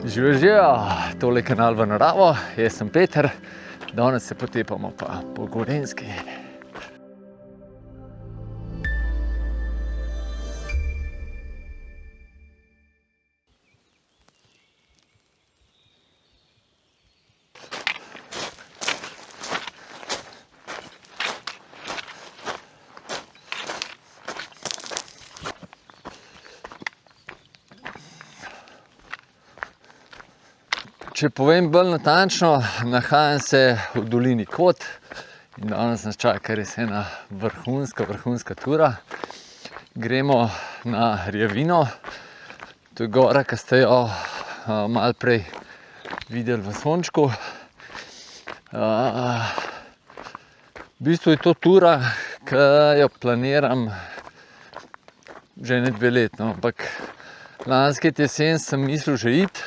Živijo, tole je Kanal v naravo, jaz sem Peter, danes se potepamo pa po Gorenjski. Če povem bolj natančno, nahajam se v dolini Kot in danes nas čaka res ena vrhunska tura. Gremo na Rjavino, to je gora, ki ste jo malo prej videli v sončku. V bistvu je to tura, ki jo planiram že ne 2 leti, ampak lanske jesen sem mislil že iti.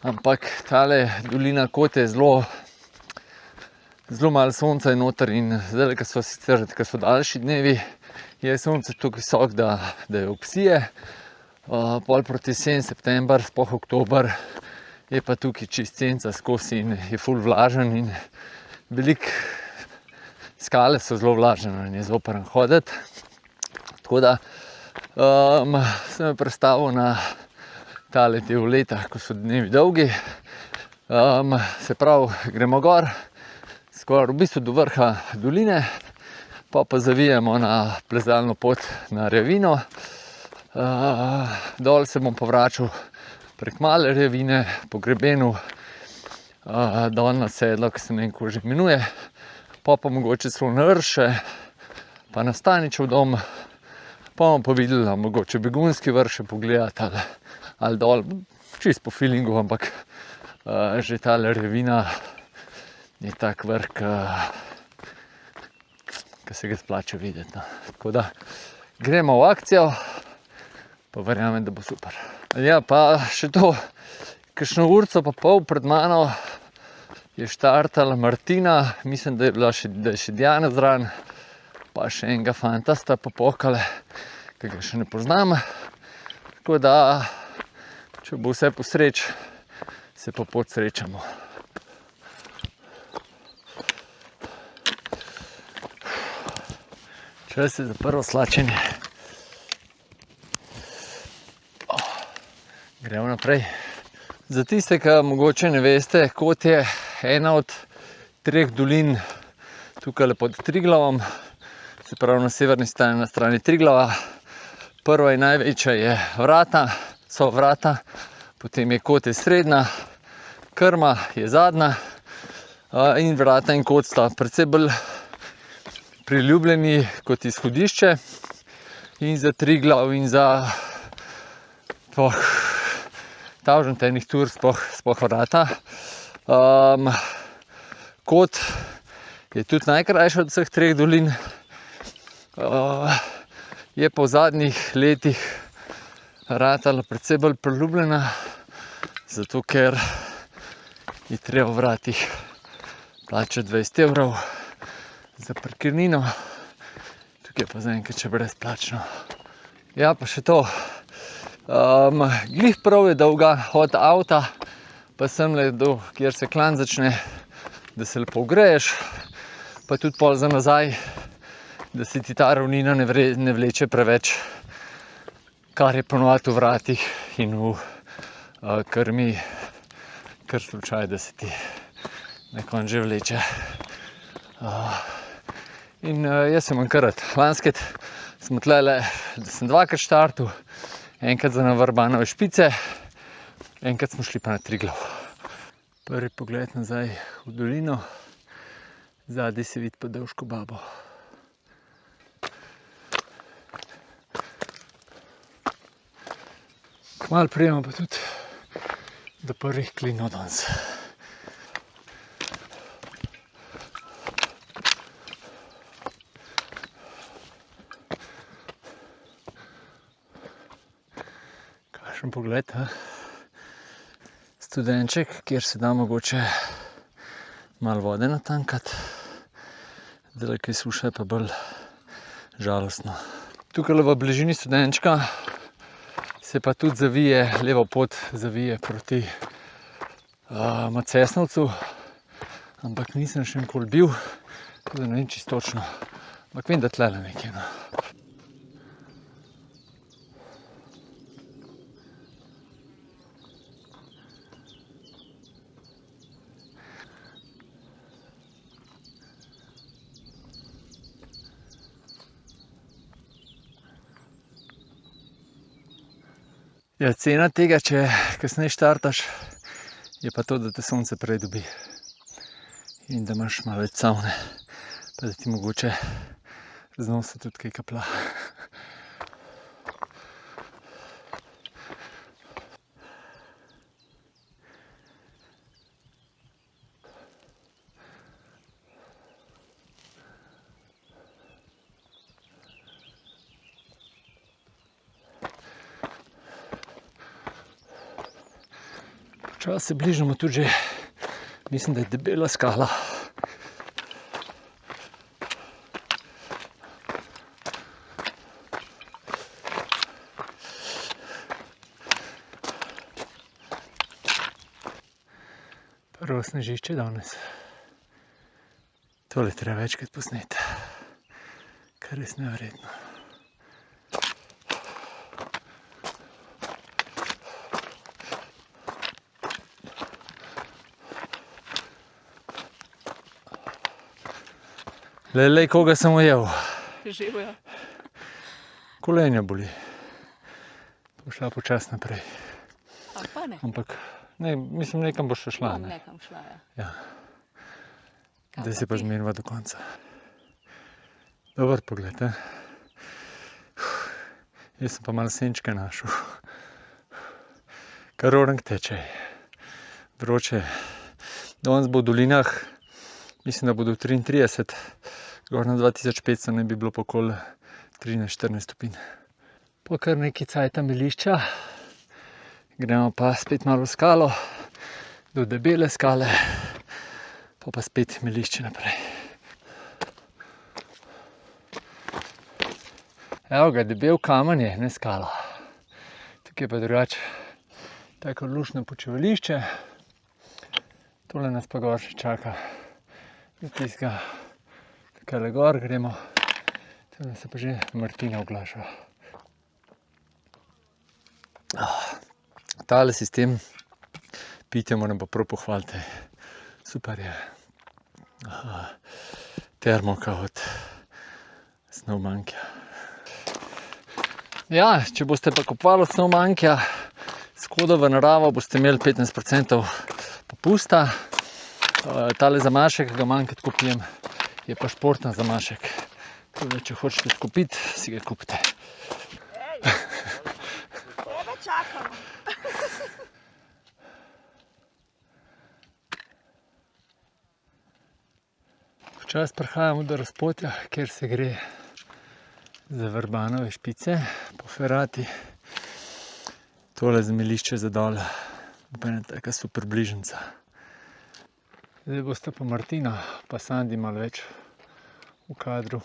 Ampak tale dolina Kot je zelo malo sonca je noter in zdaj, ko so daljši dnevi, je sonce tako visoko, da jo obsije. Pol proti jesen, september, sploh oktober, je pa tukaj čist senca skozi in je ful vlažen in veliko skale so zelo vlažene in je zoprn hoditi. Tako da sem jo prestavil na tale del leta, ko so dnevi dolgi. Se pravi, gremo gor, skoraj v bistvu do vrha doline, pa zavijemo na plezalno pot na Rjavino. Dol se bom povračal prek Male Rjavine, po grebenu, dol na sedlo, ki se ne vem, kako že imenuje, pa mogoče celo na Rše, pa na Staničev dom, pa bomo pa videli, mogoče Begunjski vrh še pogledati ali dol, čist po feelingu, ampak že tale Rjavina je tak vrh, ki se ga splača videti. No. Tako da gremo v akcijo, pa verjamem, da bo super. Ja, pa še to, kakšno urico pa pol pred mano je štartala Martina, mislim, da je še Diana zraven, pa še enega fanta sta popokale, ki ga še ne poznam. Tako da če bo vse po sreč, se pa pot srečamo. Čas je za prvo slačenje. Gremo naprej. Za tiste, ki mogoče ne veste, Kot je ena od 3 dolin tukaj pod Triglavom, se pravi na severni strani, na strani Triglava. Prva in največja je Vrata, potem je Kot je srednja, Krma je zadnja in Vrata in Kot sta precej bolj priljubljeni kot izhodišče in za Triglav in za tavžentejnih tur sploh Vrata. Kot je tudi najkrajša od vseh 3 dolin, je pa v zadnjih letih ratala precej bolj priljubljena, zato ker je treba v Vratih plačati 20 evrov za parkirnino, tukaj je pa zaenkrat še brezplačno. Ja, pa še to, glih prav je dolga od avta, pa semle do, kjer se Klanj začne, da se lepo greješ, pa tudi pol za nazaj, da se ti ta ravnina ne vleče preveč, kar je ponovadi v Vratih in v Krmi kar slučaj, da se ti na koncu že vleče. In jaz sem kar rad. Lansket smo tlele, da sem 2-krat štartil, enkrat za na Vrbanove špice, enkrat smo šli pa na Triglav. Prvi pogled nazaj v dolino, zadaj se vidi pa Dovško babo. Kmalu pridemo pa tudi do prvih klinov danes. Kakšen pogled, Studenček, kjer se da mogoče malo vode natankati. Zdaj, ko je suša, je pa bolj žalostno. Tukaj v bližini Studenčka se pa tudi zavije, levo pot zavije proti Macesnovcu, ampak nisem še nikoli bil, tako da ne vem čisto točno, ampak vem, da tlele nekje, no. Ja, cena tega, če kasneje štartaš, je pa to, da te sonce prej dobi. In da imaš malo več savne, pa da ti mogoče z nosa tudi kaj kaplja. Počasi se bližamo tudi že, mislim, da je debela skala. Prvo snežišče danes. Tole treba večkrat posneti, kar res nevredno. Lej, koga sem ujel. Živijo. Kolenja boli. Bo šla počasi naprej. A pa ne? Ampak, ne, mislim, nekam bo še šla, Bom ne. nekam šla, ja. Ja. Kaj Zdaj pa se pa ti? zmeniva do konca. Dober pogled, Jaz sem pa malo senčke našel. Kar orang teče. Vroče. Danes bo v dolinah, mislim, da bodo 33, gor na 2500 ne bi bilo pa okoli 13-14 stopinj. Po kar nekaj cajta melišča, gremo pa spet malo v skalo, do debele skale, pa spet melišče naprej. Evo ga, debel kamen je, ne skala. Tukaj je pa drugače tako luštno počivališče. Tole nas pa gor še čaka. Do tistega, takole gor gremo. Tole se pa že Martina oglaša. Tale sistem pitja moram pa prav pohvaliti. Super je. Termoka od Snowmonkeyja. Ja, če boste pa kupovali od Snowmonkeyja s kodo v naravo, boste imeli 15% popusta. Tale zamašek, ki ga manjkrat kupujem, je pa športna zamašek. Tudi, če hočete skupiti, si ga kupite. Tebe čakamo. Počasi prihajamo do razpotja, kjer se gre za Vrbanove špice po ferati. Tole zemljišče za dol, pa ena taka super bližnjica. Zdaj boste pa Martina pa Sandi malo več v kadru.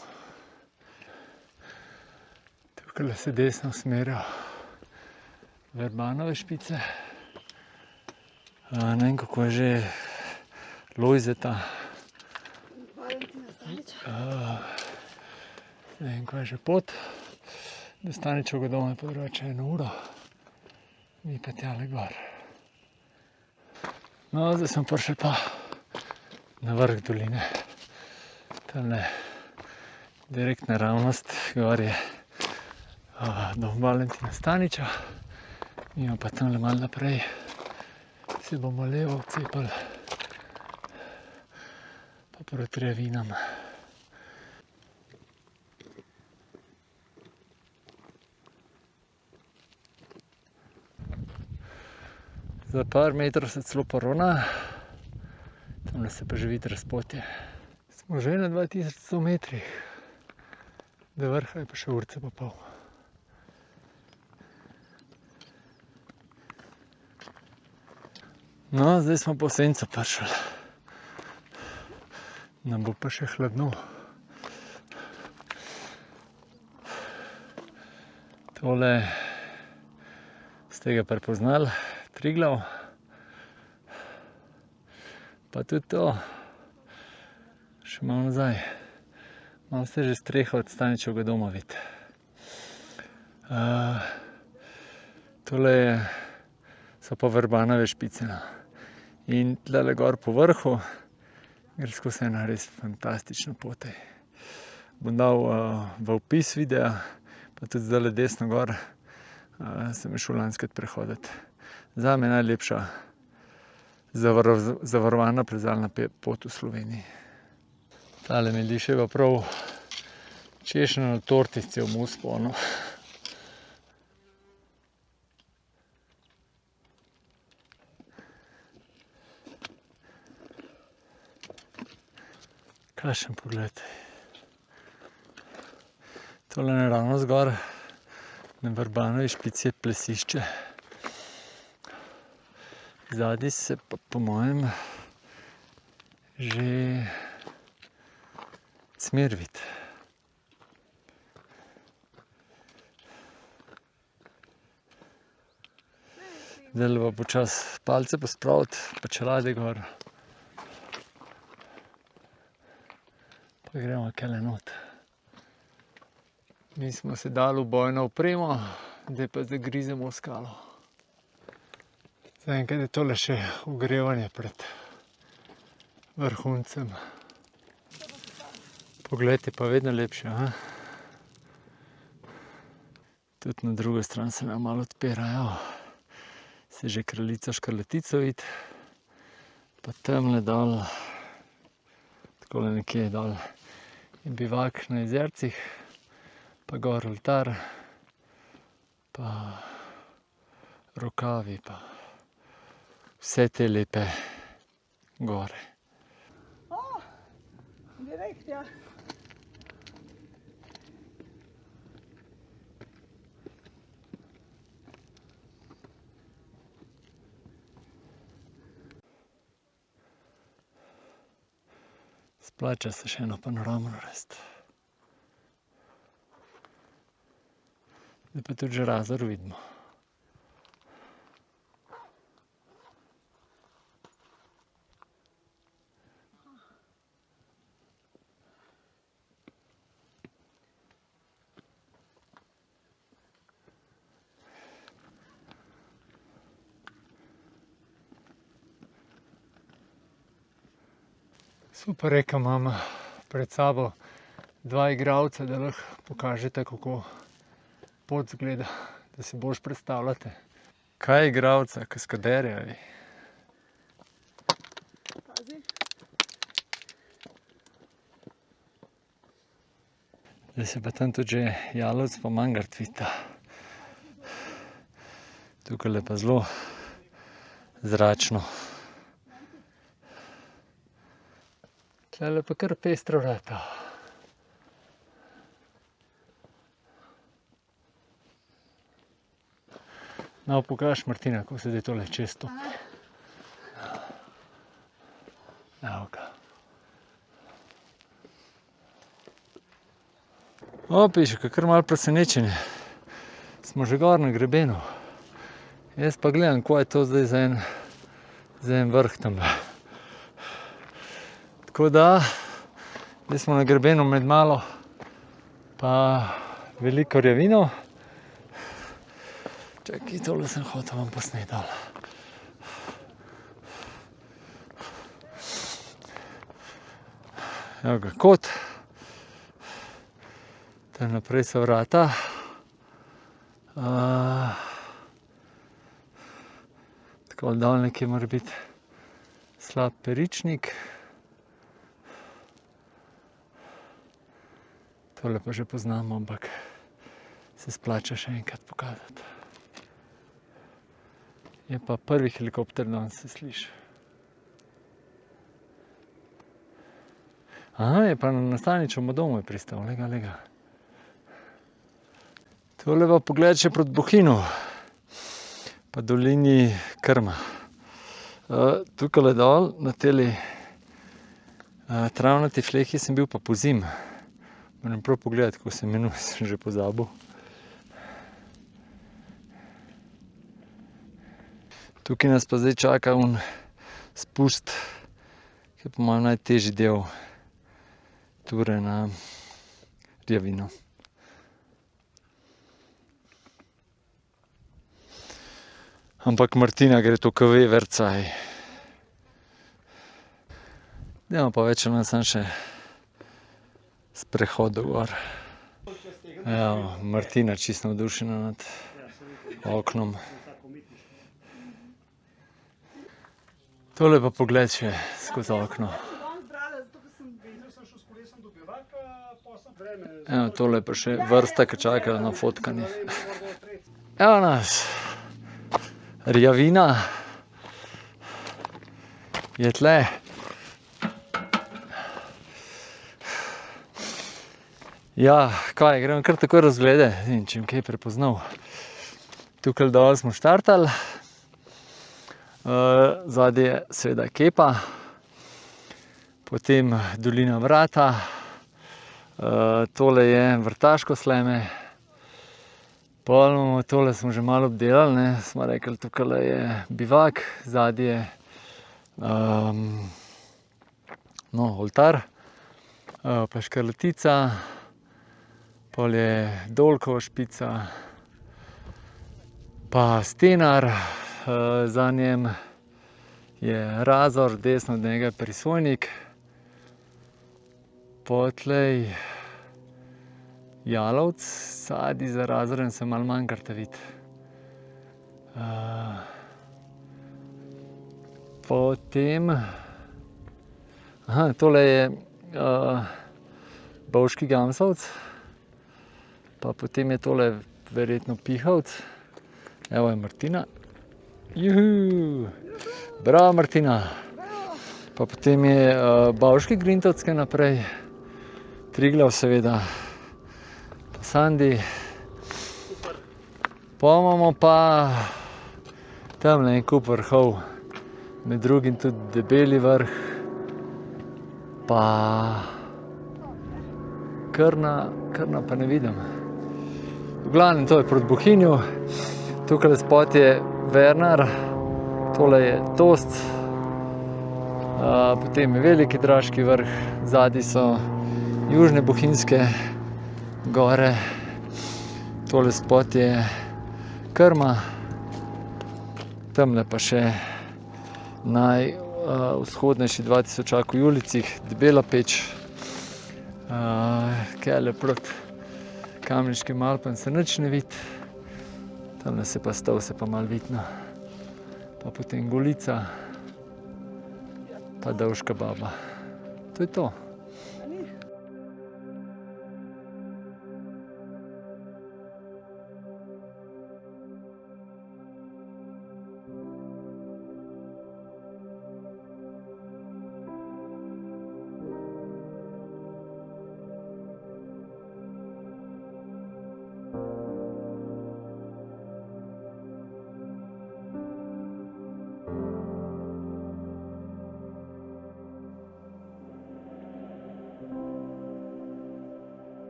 Tukaj se desno usmerjajo Vrbanove špice. Ne vem, kako je že Lojzeta. Ne vem, kaj je že pot. Do Staničevega doma je pa drugače 1 uro. Mi pa tjale gor. No, zdaj smo prišli pa na vrh doline. Tamle direkt naravnost, gor je dom Valentina Staniča. Mi pa tamle malo naprej si bomo levo odcepali pa proti Revinam. Za par metrov se celo porona, tamle se pa že vidi razpotje. Smo že na 2100 metrih, do vrha je pa še urca pa pol. No, zdaj smo pa v senco prišli. Nam bo pa še hladno. Tole ste ga prepoznali, Triglav. Pa tudi to, še malo nazaj, malo se že streha od Staničevega doma vidi. Tole so pa Vrbanove špice. In tlele gor po vrhu gre skozi ena res fantastična pot. Bom dal v opis videa, pa tudi zdajle desno gor sem šel lanskrat prehoditi. Zame najlepša zavarovana plezalna pot v Sloveniji. Tale mi diše pa prav češnjeno tortico v vzponu. Kakšen pogled. Tole naravno zgor na Vrbanovi špici je plesišče. Zadaj se pa po mojem že Cmer vidi. Zdaj pa počasi palce pospraviti, pa čelade gor. Pa gremo kele not. Mi smo se dali v bojno opremo, zdaj pa zagrizemo v skalo. Zaenkrat je tole še ogrevanje pred vrhuncem. Pogled je pa vedno lepši. Tudi na drugo stran se nam malo odpirajo. Se že Kraljica Škrlatico vidi. Pa tamle dol, takole nekje dol, je bivak na jezercih, pa gor oltar, pa rokavi, pa vse te lepe gore. Direkt, ja. Splača se še eno panoramo narediti. Zdaj pa tudi že Razor vidimo. Super reka imam pred sabo dva igralca, da lahko pokažete, kako pot izgleda, da si boljše predstavljate. Kaj je igralca, kaskaderja? Pazi. Zdaj se pa tam tudi že Jalovec pa Mangart vidita. Tukaj je pa zelo zračno. Tule pa kar pestro rata. No, pokaž Martina, kako se zdaj tole čez to. Evo ga. Piše, kar malo presenečenje. Smo že gor na grebenu. Jaz pa gledam, kaj je to zdaj za en vrh tam. Tako da, zdaj smo na grebenu med malo pa veliko rjavino. Čakaj, tole sem hotel vam posneti dol. Evo ga kot. Tam naprej so vrata. Tako dol nekje mora biti slab Peričnik. Tole pa že poznamo, ampak se splača še enkrat pokazati. Je pa prvi helikopter danes se sliši. Aha, je pa na Staničevem domu je pristal, lega. Tole pa pogled še proti Bohinju, pa dolini Krma. Tukaj dol na teli travnati flehi sem bil pa pozimi. Moram prav pogledati, kako se imenuje, sem že pozabil. Tukaj nas pa zdaj čaka spust To je po mojem najtežji del ture na Rjavino. Ampak Martina gre to KV vercaj. Dajmo pa več ali manj samo še sprehod gor. Evo, Martina čisto navdušena nad oknom. Tole pa pogled še skozi okno. Evo, tole je pa še vrsta, ki čaka na fotkanje. Evo nas. Rjavina je tle. Ja, kaj, gremo kar tako razglede, če bom kaj prepoznal. Tukaj dol smo štartali. Zadaj je seveda Kepa, potem dolina Vrata, tole je Vrtaško Sleme, pol imamo, tole smo že malo obdelali, ne, smo rekli, tukaj je bivak, zadaj je oltar, pa Škarlatica, pol je Dolkova špica, pa Stenar, za njem je Razor, desno od njega je Prisojnik, potlej Jalovc, zadaj za Razorjem se malo manj karta vidi. Potem, tole je Bovški Gamsovc, pa potem je tole verjetno Pihovc. Evo je Martina. Juhu! Bravo, Martina! Pa potem je Bavški Grintovc kaj naprej, Triglav seveda, pa Sandi. Pa imamo pa tamle en kup vrhov, med drugim tudi Debeli vrh, pa Krna pa ne vidim. V glavnem, to je proti Bohinju, tukaj spot je Vernar, tole je Tost, potem je Veliki Draški vrh, zadaj so južne bohinjske gore, tole spot je Krma, tamle pa še najvzhodnejši 2000 ulicih, Debela Peč, kele proti Kamniškim Alpam se nič ne vidi, tamle se pa stol, se pa malo vidno, pa potem Golica, pa Dovška baba. To je to.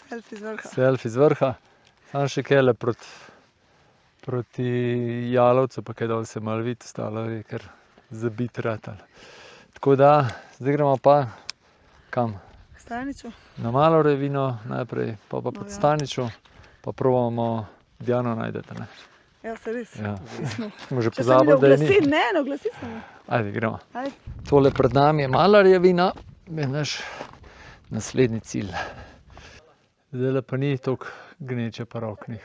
Selfie z vrha. Selfie z vrha. Sam še kele proti Jalovcu, pa kaj dol se malo vidi, ostalo je kar zabit ratal. Tako da, zdaj gremo pa kam? K Staniču. Na Malo Revino najprej, pa No, proti ja. Staniču, pa probamo Diano najdete, ne? Ja, se res. Ja. Smo. Smo že Če se mi ne pozabili, da je oglasi, ni. ne oglasi se mi. Ajde, gremo. Ajde. Tole pred nami je Mala Revina, je naš naslednji cilj. Zdajle pa ni toliko gneče pa roknih.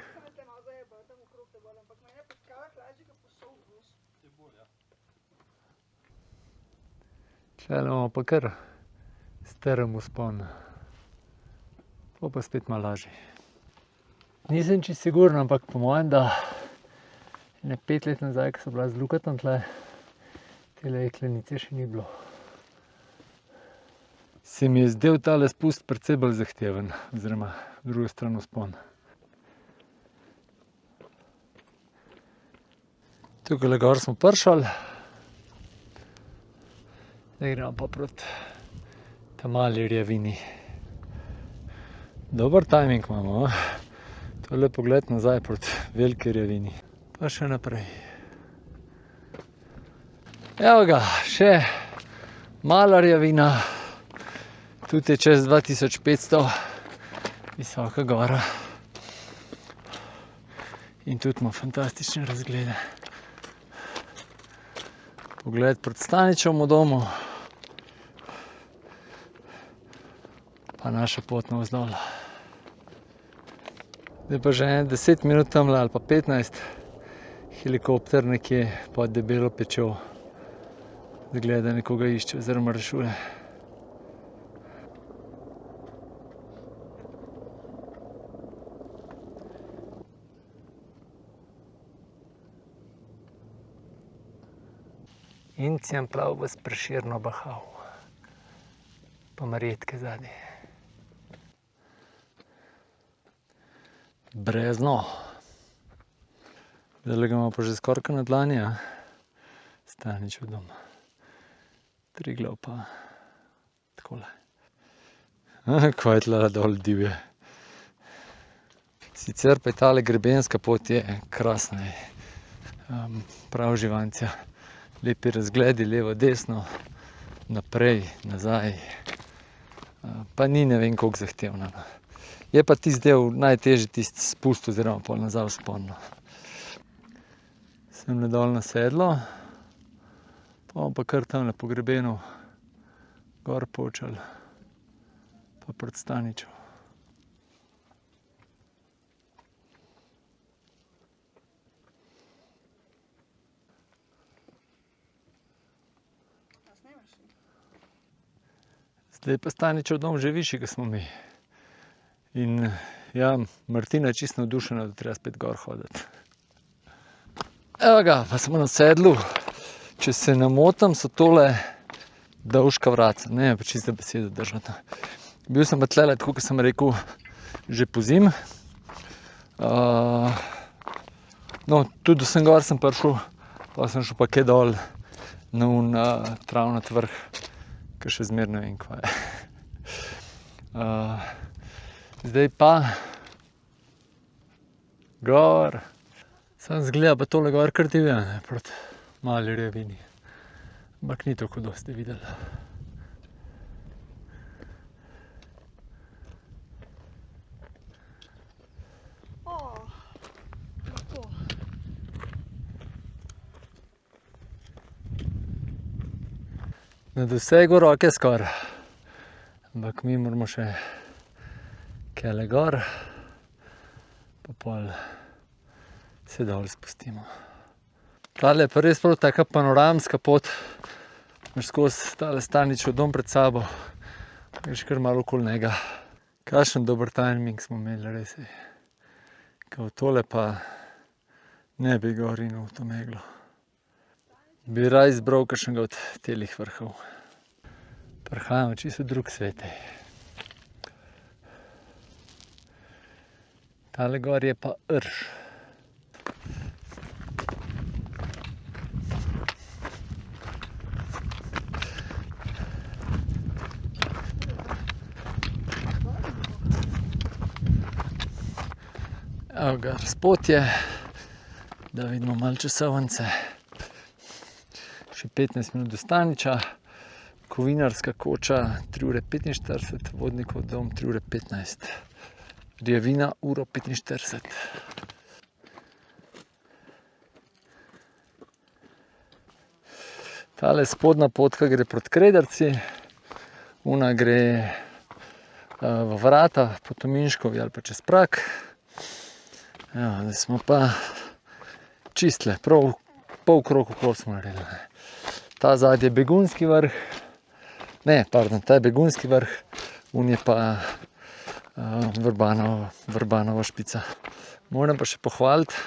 Tule imamo pa kar strm vzpon. To pa spet malo lažje. Nisem čisto siguren, ampak po mojem, da ne 5 let nazaj, ko so bila z Lukatom tle, tele jeklenice še ni bilo. Se mi je zdel tale spust precej bolj zahteven, oziroma druga stran vzpon. Tukajle gor smo prišli. Zdaj gremo pa proti Mali Revini. Dober timing imamo, to je lep pogled nazaj proti Veliki Revini. Pa še naprej. Evo ga, še Mala Revina. Tudi je čez 2500 visoka gora. In tudi ima fantastične razglede. Pogled proti Staničevemu domu. Pa naša pot navzdol. Zdaj pa že 10 minut tamle ali pa 15. Helikopter nekje pod Debelo pečjo. Zgleda, da nekoga išče oziroma rešuje. Incem plav vas Prešerno bahal. Pa Marjetke zadnje. Brezno. Zdaj ga imamo pa že skoraj na dlani, ja. Staničev dom. Triglav pa takole. Kaj je tle dol divje. Sicer pa je tale grebenska pot je krasna. Prav živancija. Lepi razgledi, levo, desno, naprej, nazaj. Pa ni ne vem koliko zahtevna. Je pa tisti del najtežji, tisti spust oziroma pol nazaj vzpon. Semle dol na sedlo, pa bomo pa kar tamle po grebenu gor počeli, pa proti Staniču. Zdaj pa Staničev dom že višji, kot smo mi. In ja, Martina je čisto navdušena, da treba spet gor hoditi. Evo ga, pa smo na sedlu. Če se ne motim, so tole dolžka vratca. Ne, pa čiste besede držati. Bil sem pa tlele, tako kot sem rekel, že pozim. No, tudi sem gor sem prišel, pa sem šel pa kaj dol na travnat vrh, ker še zmer ne vem, kva je. Zdaj pa gor. Sam zgleda pa tole gor kar divja, ne, proti Mali Revini. Ampak ni tako dosti videli. Na dosegu roke skoraj. Ampak mi moramo še kele gor, pa pol se dol spustimo. Tale je pa res prav taka panoramska pot. Imaš skozi tale Staničev dom pred sabo. Greš kar malo okoli njega. Kakšen dober timing smo imeli, res je. Kao tole pa ne bi gor rinil v to meglo. Bi raj izbral kakšnega od telih vrhov. Prihajamo čisto v drug svet. Tale gor je pa Rž. Evo ga razpotje, da vidimo malo časovnice. Še 15 minut do Staniča, Kovinarska koča 3 ure 45, Vodnikov dom 3 ure 15, Rjavina 1 uro 45. Tale spodnja potka gre proti Krederci, ona gre v Vrata, po Tominškovi ali pa čez Prag. Evo, zdaj smo pa čistle, prav pol krog okrog smo naredili. Ta zadnji je Begunjski vrh, ta je Begunjski vrh, on je pa Vrbanova špica. Moram pa še pohvaliti,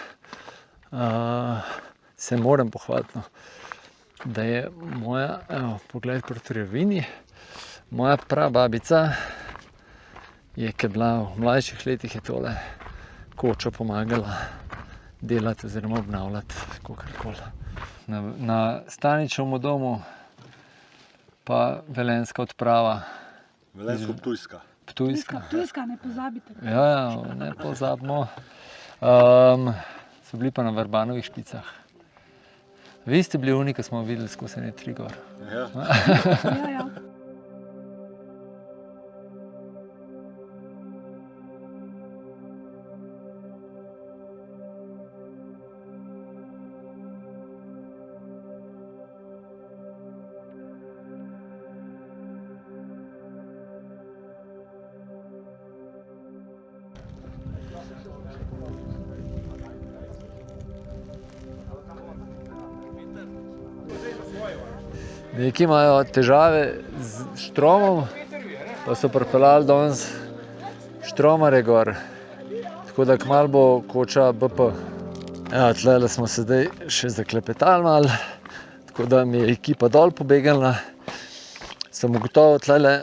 no, da je moja, evo, pogled proti Rjavini, moja prababica je, ki je bila v mlajših letih, je tole kočo pomagala delati oziroma obnavljati, kakorkoli. Na Staničevem domu pa velenjska odprava. Velenjsko-Ptujska. Ptujska, ne pozabite. Ja, ne pozabimo. So bili pa na Vrbanovih špicah. Vi ste bili oni, ki smo videli skozi ene 3 gor. Ja. Ja. Neki imajo težave z štromom, pa so pripeljali danes štromare gor. Tako da kmalu bo koča BP. Evo, tlele smo se zdaj še zaklepetali malo, tako da mi je ekipa dol pobegnila. Sem ugotovil tlele,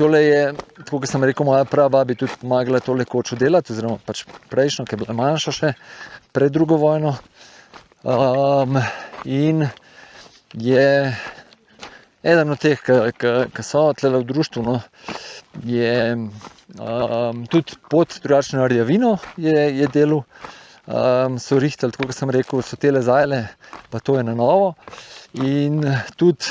tole je, tako kot sem rekel, moja prababi tudi pomagala tole kočo delati, oziroma pač prejšnjo, ki je bila manjša še, pred drugo vojno. In je eden od teh, ki so tlele v društvu, no, je tudi pot drugače na Rjavino je delal. So rihtali, tako kot sem rekel, so tele zajle, pa to je na novo. In tudi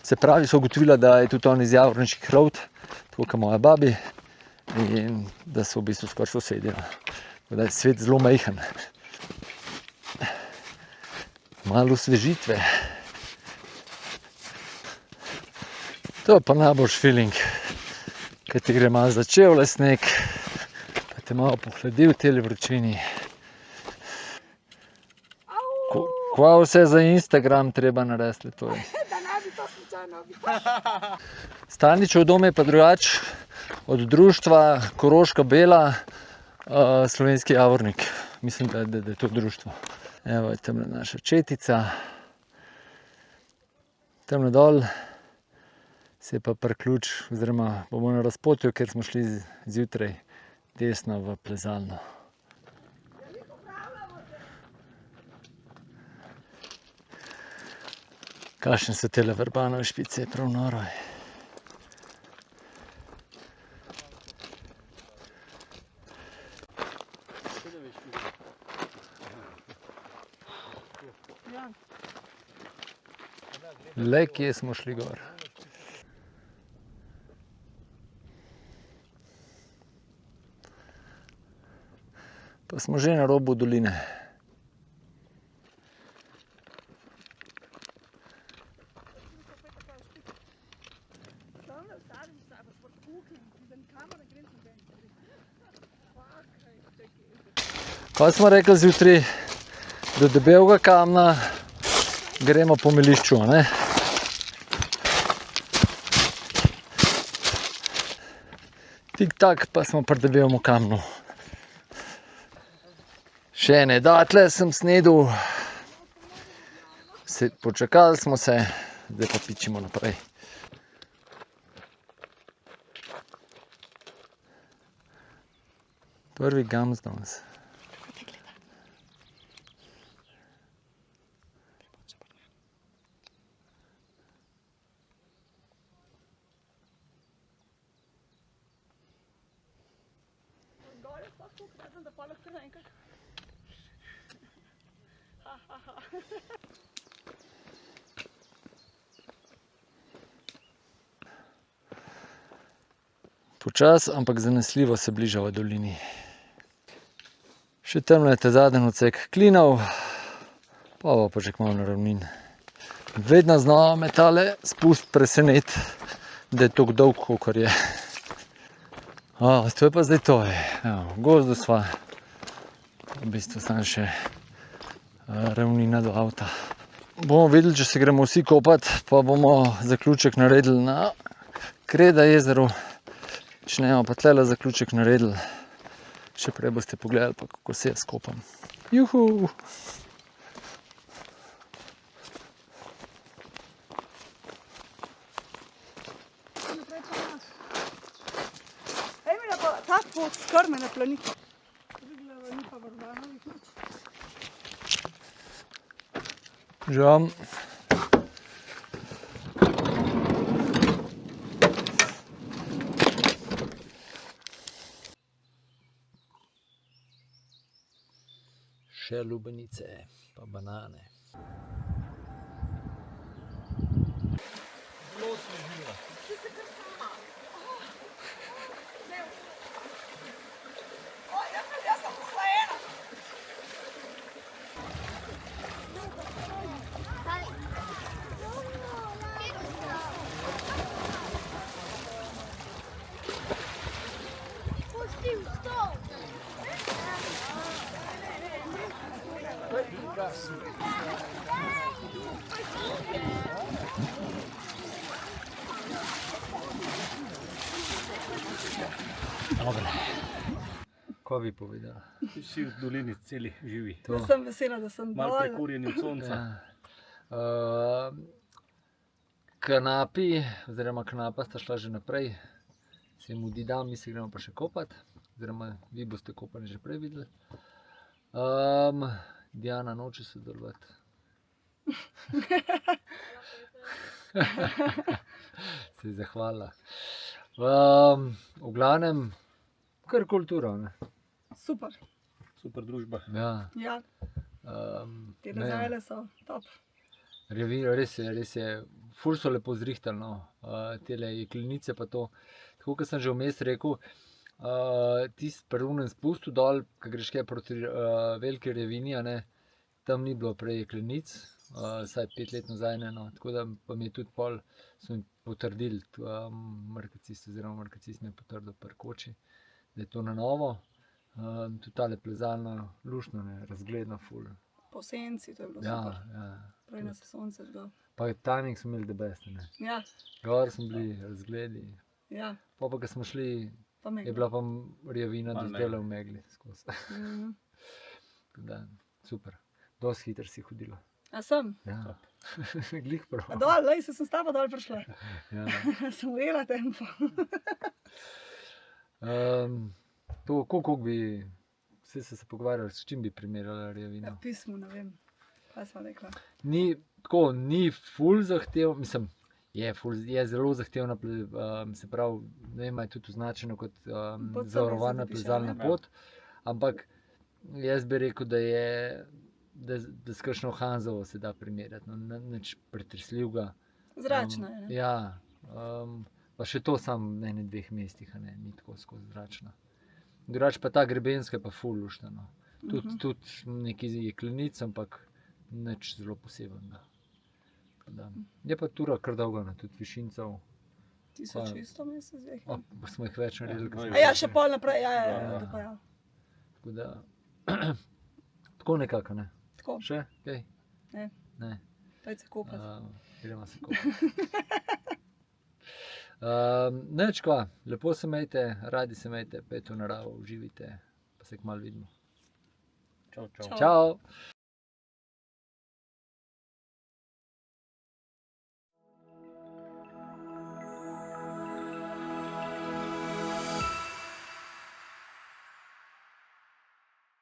se pravi, so ugotovila, da je tudi on iz Javorniških Rovt, tako kot moja babi, in da so v bistvu skoraj sosedje. Da je svet zelo majhen. Malo osvežitve. To je pa najboljši feeling, ko ti gre malo za čevlje sneg, pa te malo pohladi v tej vročini. Kva vse za Instagram treba narediti, to je. Da ne bi to slučajno. Staničev dom je pa drugače od društva Koroška Bela, Slovenski Javornik. Mislim, da je to društvo. Evo je tamle naša četica. Tamle dol se je pa priključ, oziroma bomo na razpotju, ker smo šli zjutraj desno v plezalno. Kakšne so tele Vrbanove špice, prav noro je. Le kje smo šli gor. Pa smo že na robu doline. Kaj smo rekli zjutraj, do Debelega kamna gremo po Melišču, ne? Tik tak pa smo pri Debelem kamnu. Še ene datle sem snedel. Počakali smo se, zdaj pa pičimo naprej. Prvi gams danes. pa lahko naenkrat. Počas, ampak zanesljivo se bližava dolini. Še temno je ta zadnji odsek klinov, pa bo pa že kmalu na ravnin. Vedno znova me tale spust preseneti, da je tako dolg, kakor je. To je pa zdaj to. Evo, v gozdu sva. V bistvu sam še ravnina do avta. Bomo videli, če se gremo vsi kopat, pa bomo zaključek naredili na Kreda jezeru. Če ne, pa tlele zaključek naredili. Še prej boste pogledali, pa kako se jaz kopam. Juhu! Tak pot skrmene planike. Rigleva ni pa Vrbanovih nič. Žal. Še lubenice, pa banane. Zelo snežljiva. Kaj bi povedala? Vsi v dolini celi živi. Jaz sem vesela, da sem Malo dol. prekurjeni od sonca. Kanapi, oziroma kanapa sta šla že naprej. Se mudi dan, mi se gremo pa še kopat. Oziroma, vi boste kopanje že prej videli. Diana noče sodelovati. Se je zahvalila. V glavnem, kar kultura, ne? Super. Super družba. Ja. Ja, te ne. razvajale so top. Res je, ful so lepo zrihtali, no. Tele jeklenice pa to. Tako kot sem že vmes rekel, tisti pri onem spustu dol, ko greš kaj proti veliki Revini, a ne, tam ni bilo prej jeklenic, vsaj 5 let nazaj, ne, no. Tako da pa mi je tudi pol, so mi potrdili, markacist oziroma markacist mi je potrdil pri koči, da je to na novo. Tudi tale plezalna, luštno, ne, razgledno ful. Po senci, to je bilo Ja, super. ja. Prej nas je sonce žgal. Pa timing smo imeli the best, ne. Ja, Gor smo bili, razgledi. ja, Pa ko smo šli, pa me. je bila pa Rjavina Malo do zdajle v megli skozi. Mhm. Tako da, super. Dosti hitro si hodila. A sem? Ja. Glih prav. A dol, lej, se sem s tabo dol prišla. Ja. Sem ujela tempo. To, koliko bi, vse se pogovarjali, s čim bi primerjala Rjavino? Ja, pismo, ne vem. Kaj sva rekla? Ni, tako, ni ful zahtev, mislim, je zelo zahtevna, se pravi, ne vem, je tudi označeno kot Pot zavarovana se zapiše, plezalna ne? pot, ampak jaz bi rekel, da je, da s kakšno Hanzovo se da primerjati, no, nič pretresljivega. Zračna je, ne? Ja, pa še to samo na ene 2 mestih, a ne, ni tako skozi zračna. Drugače pa ta grebenska je pa ful luštna, no. Tudi nekaj jeklenic, ampak nič zelo posebenega. Da. Je pa tura kar dolga, ne, tudi višincev. 1600 mesec zdaj. Pa smo jih več naredili. Ja, ko smo A ja, šli. še pol naprej, ja, Ja. to pa ja. Tako da, tako nekako, ne. Tako, Še kaj? Ne. Ne. pojď se kopat. Gremo se kopati. Nič kva, lepo se imejte, radi se imejte, pejte v naravo, uživite, pa se kmalu vidimo. Čau, čau. Čau. Čau!